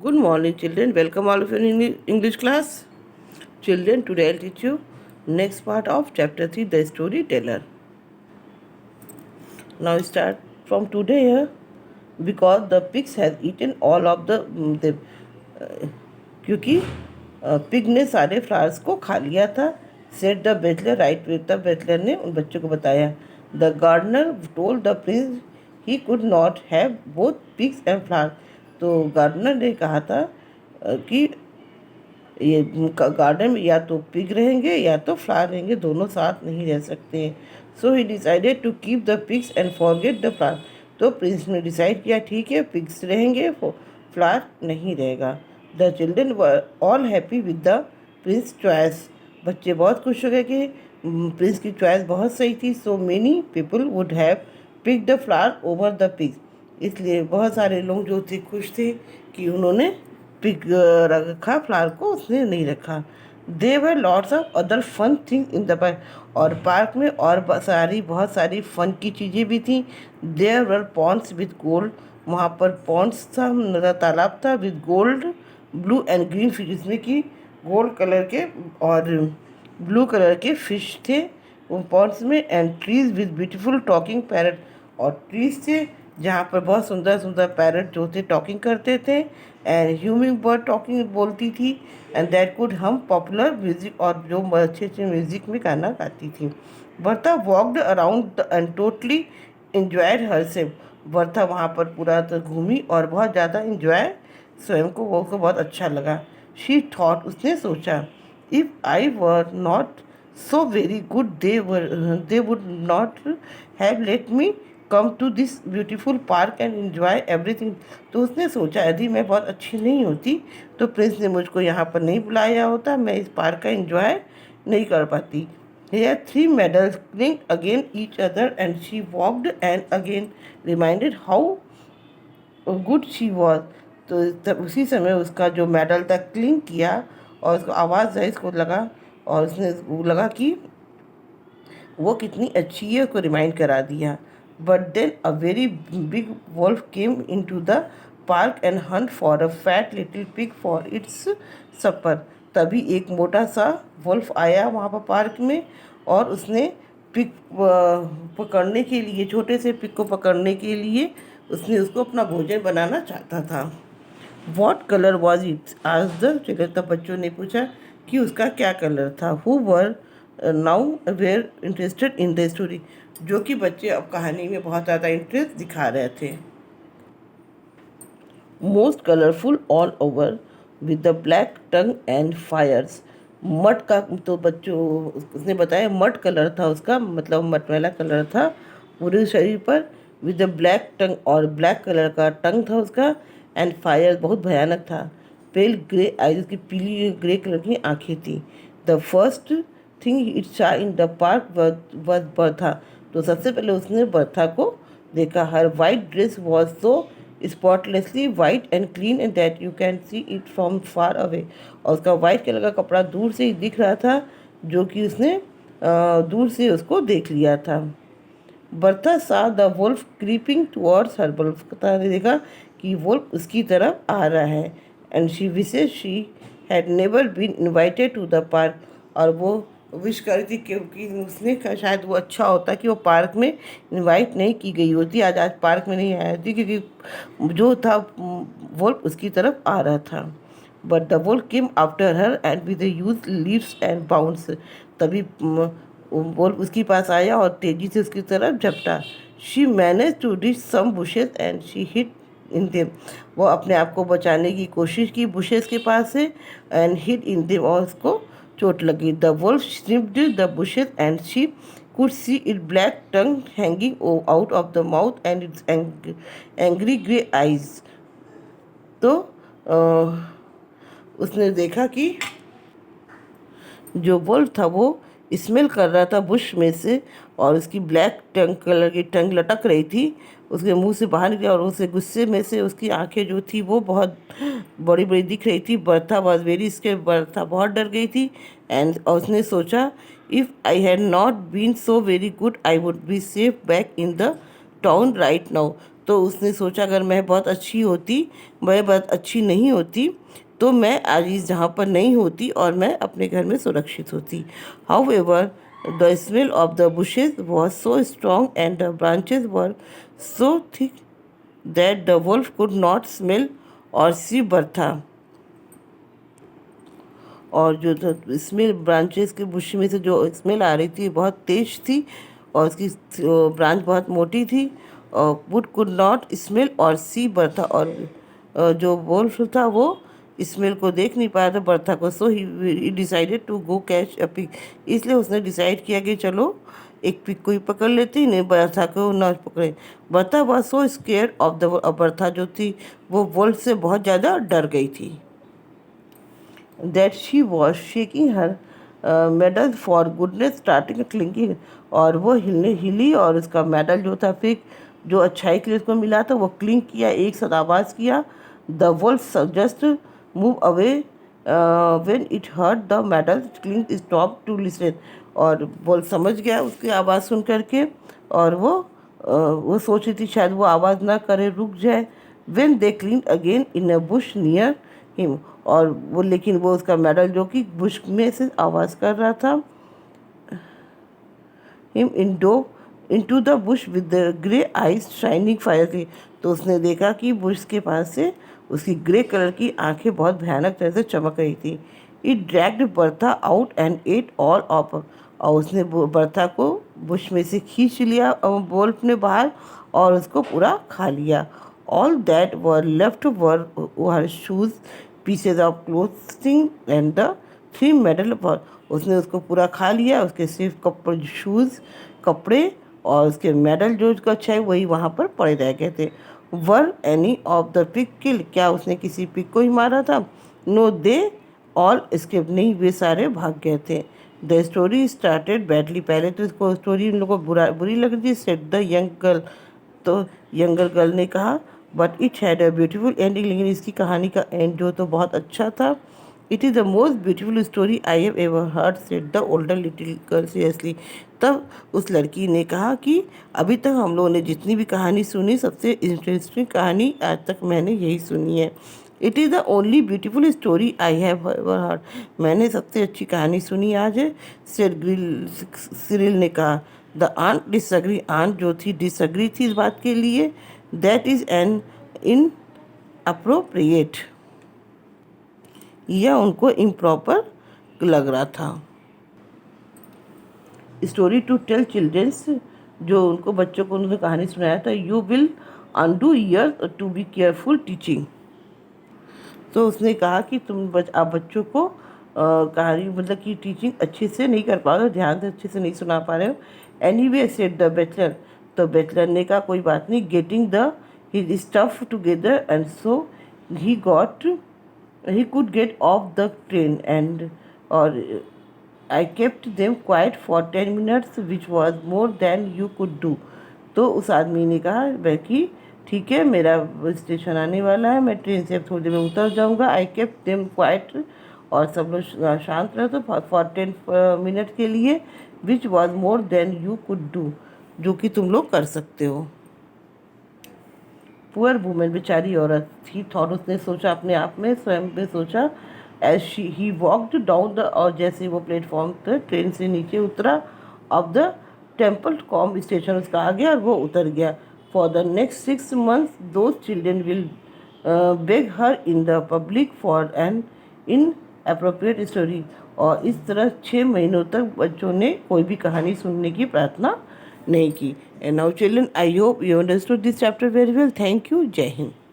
Good morning, children. Welcome all of you in English class. Children, today I'll teach you next part of chapter 3, The Storyteller. Now start from today here because the pigs has eaten all of the क्योंकि pig ने सारे flowers को खा लिया था. Said the bachelor right with the bachelor ने उन बच्चों को बताया. The gardener told the prince he could not have both pigs and flower. तो गार्डनर ने कहा था कि ये गार्डन में या तो पिग रहेंगे या तो फ्लावर रहेंगे, दोनों साथ नहीं रह सकते हैं. So he decided to keep the pigs and forget the flower. तो प्रिंस ने डिसाइड किया ठीक है पिग्स रहेंगे, फ्लावर नहीं रहेगा. The children were all happy with the prince choice. बच्चे बहुत खुश हो गए कि प्रिंस की चॉइस बहुत सही थी. So many people would have pick the flower over the pigs. इसलिए बहुत सारे लोग जो थे खुश थे कि उन्होंने पिग रखा, फ्लावर को उसने नहीं रखा. They were lots of other fun thing in the park. और पार्क में और बहुत सारी फन की चीज़ें भी थी. There were ponds with gold. वहाँ पर पॉन्ड्स था, तालाब था with gold blue and green fish, जिसमें कि गोल्ड कलर के और ब्लू कलर के फिश थे उन पॉन्ड्स में. And trees with beautiful talking parrot. और ट्रीज थे जहाँ पर बहुत सुंदर सुंदर पैरट जो थे टॉकिंग करते थे. एंड ह्यूमिंग बर्ड टॉकिंग बोलती थी. एंड दैट कुड हम पॉपुलर म्यूजिक, और जो अच्छे अच्छे म्यूजिक में गाना गाती थी. Bertha walked around and totally enjoyed her self. Bertha वहाँ पर पूरा तो घूमी और बहुत ज़्यादा इंजॉय स्वयं को वो बहुत अच्छा लगा. शी थॉट, उसने सोचा, if I were not so very good they would not have let me come to this beautiful park and enjoy everything. तो उसने सोचा यदि मैं बहुत अच्छी नहीं होती तो प्रिंस ने मुझको यहाँ पर नहीं बुलाया होता, मैं इस पार्क का एंजॉय नहीं कर पाती. Here three medals clinked against each other and she walked and again reminded how good she was. तो तब उसी समय उसका जो मेडल था क्लिंक किया और उसको आवाज़ आई, इसको लगा और उसने लगा कि वो कितनी अच्छी है, उसको रिमाइंड करा दिया. But then a very big wolf came into the park and hunt for a fat little pig for its supper. तभी एक मोटा सा वॉल्फ आया वहाँ पर पार्क में और उसने पिग पकड़ने के लिए, छोटे से पिग को पकड़ने के लिए उसने उसको अपना भोजन बनाना चाहता था. वॉट कलर वॉज इट आज द चिल्ड्रन. तब बच्चों ने पूछा कि उसका क्या कलर था. Who were now were interested in the story. जो कि बच्चे अब कहानी में बहुत ज़्यादा इंटरेस्ट दिखा रहे थे. Most colourful all over with the black tongue and fires. मट का, तो बच्चों उसने बताया मट कलर था उसका, मतलब मट वाला कलर था पूरे शरीर पर. विद द ब्लैक टंग, और ब्लैक कलर का टंग था उसका. एंड फायर, बहुत भयानक था. पेल ग्रे आइज, उसकी पीली ग्रे कलर की आँखें थी. The first thing it saw in the park was Bertha. तो सबसे पहले उसने बर्था को देखा. Her white dress was so spotlessly white and clean and that you can see it from far away. और उसका वाइट कलर का कपड़ा दूर से ही दिख रहा था, जो कि उसने दूर से उसको देख लिया था. Bertha saw the wolf creeping towards her. Bertha ने देखा कि वुल्फ उसकी तरफ आ रहा है. And she wishes she had never been invited to the park. और वो विश कर थी क्योंकि उसने कहा शायद वो अच्छा होता कि वो पार्क में इनवाइट नहीं की गई होती, आज पार्क में नहीं आया थी, क्योंकि जो था वुल्फ उसकी तरफ आ रहा था. But the wolf came after her and with huge leaps and bounds. तभी वुल्फ उसके पास आया और तेज़ी से उसकी तरफ झपटा. She manage to reach some bushes and she hid in them. वो अपने आप को बचाने की कोशिश की बुशेस के पास से, एंड हिट इन देम, और उसको चोट लगी. The wolf sniffed the bushes and she could see its black tongue hanging out of the mouth and its angry grey eyes. तो उसने देखा कि जो वुल्फ था वो स्मेल कर रहा था बुश में से, और उसकी ब्लैक टंग कलर की टंग लटक रही थी उसके मुंह से बाहर निकली, और उसे गुस्से में से उसकी आंखें जो थी वो बहुत बड़ी बड़ी दिख रही थी. Bertha was very scared. Bertha बहुत डर गई थी. एंड उसने सोचा, if I had not been so very good I would be safe back in the town right now. तो उसने सोचा अगर मैं बहुत अच्छी होती, मैं बहुत अच्छी नहीं होती, तो मैं आज इस जहाँ पर नहीं होती और मैं अपने घर में सुरक्षित होती। However the smell of the bushes was so strong and the branches were so thick that the wolf could not smell or see Bertha। और जो स्मेल ब्रांचेस के बुश में से जो स्मेल आ रही थी बहुत तेज थी, और उसकी ब्रांच बहुत मोटी थी, और वुड कुड नॉट स्मेल और सी बर्था, और जो वोल्फ था वो स्मेल को देख नहीं पाया था बर्था को। So he decided to go catch a pig, इसलिए उसने डिसाइड किया कि चलो एक पिग को ही पकड़ लेती, नहीं बर्था को ना पकड़े। Bertha was so square of the, Bertha जो थी वो वोल्फ से बहुत ज़्यादा डर गई थी, that she was shaking her medal for goodness starting clinking, और वो हिली और उसका मेडल जो था फिर जो अच्छाई के लिए उसको मिला था वो क्लिंक किया, एक साथ आवाज़ किया। The wolf just move away when it heard the medal clink stop to listen, और वुल्फ समझ गया उसकी आवाज़ सुन करके, और वो सोच रही थी शायद वो आवाज़ ना करे, रुक जाए। When they clink again in a bush near him, और वो लेकिन वो उसका मेडल जो कि बुश में से आवाज़ कर रहा था, him into the bush with the grey eyes shining fiercely, तो उसने देखा कि बुश के पास से उसकी ग्रे कलर की आंखें बहुत भयानक तरह से चमक रही थी। It dragged Bertha out and at all of, और उसने बर्था को बुश में से खींच लिया वोल्फ ने बाहर, और उसको पूरा खा लिया। All that were left were her shoes, pieces of clothing and the three medal पर, उसने उसको पूरा खा लिया, उसके सिर्फ कपड़े, शूज़, कपड़े और उसके मेडल जो उसका अच्छा है वही वहाँ पर पड़े रह गए थे। Were any of the pig kill, क्या उसने किसी पिग को ही मारा था? नो दे ऑल एस्केप, नहीं वे सारे भाग गए थे। द स्टोरी स्टार्टेड बैडली, पहले तो इसको स्टोरी उन लोगों को बुरी लग रही थी। सेड द यंग गर्ल, तो यंगर गर्ल ने कहा, but it had a beautiful ending, लेकिन इसकी कहानी का एंड जो तो बहुत अच्छा था। It is the most beautiful story I have ever heard, said the older little girl seriously. तब उस लड़की ने कहा कि अभी तक हम लोगों ने जितनी भी कहानी सुनी सबसे इंटरेस्टिंग कहानी आज तक मैंने यही सुनी है। It is the only beautiful story I have ever heard, मैंने सबसे अच्छी कहानी सुनी आज है, सेड सिरिल ने कहा। द आंट डिसअग्री, आंट जो थी डिसअग्री थी इस बात के लिए। That is an in appropriate, यह उनको इम्प्रॉपर लग रहा था। स्टोरी टू टेल चिल्ड्रंस, जो उनको बच्चों को उन्होंने कहानी सुनाया था। You will undo year to be careful teaching, तो उसने कहा कि आप बच्चों को कहानी मतलब कि टीचिंग अच्छे से नहीं कर पा रहे हो, ध्यान से अच्छे से नहीं सुना पा रहे हो। एनीवे सेड द बैचलर, तो बैचलर ने कहा कोई बात नहीं, getting the his stuff together and so he could get off the train and or I kept them quiet for 10 minutes which was more than you could do। तो उस आदमी ने कहा कि ठीक है मेरा स्टेशन आने वाला है, मैं ट्रेन से थोड़ी देर में उतर जाऊंगा। आई kept them quiet, और सब लोग शांत रहे तो फॉर 10 मिनट के लिए, which was more than you could do, जो कि तुम लोग कर सकते हो। पुअर वुमेन, बेचारी औरत थी, थॉट, उसने सोचा अपने आप में, स्वयं में सोचा। As he walked down the, और जैसे वो प्लेटफॉर्म पर ट्रेन से नीचे उतरा, of the Templecombe station उसका आ गया और वो उतर गया। For the next 6 months those children will beg her in the public for an inappropriate story, और इस तरह 6 महीनों तक बच्चों ने कोई भी कहानी सुनने की प्रार्थना नहीं की। And now children, I hope you understood this chapter very well. Thank you. Jai Hind.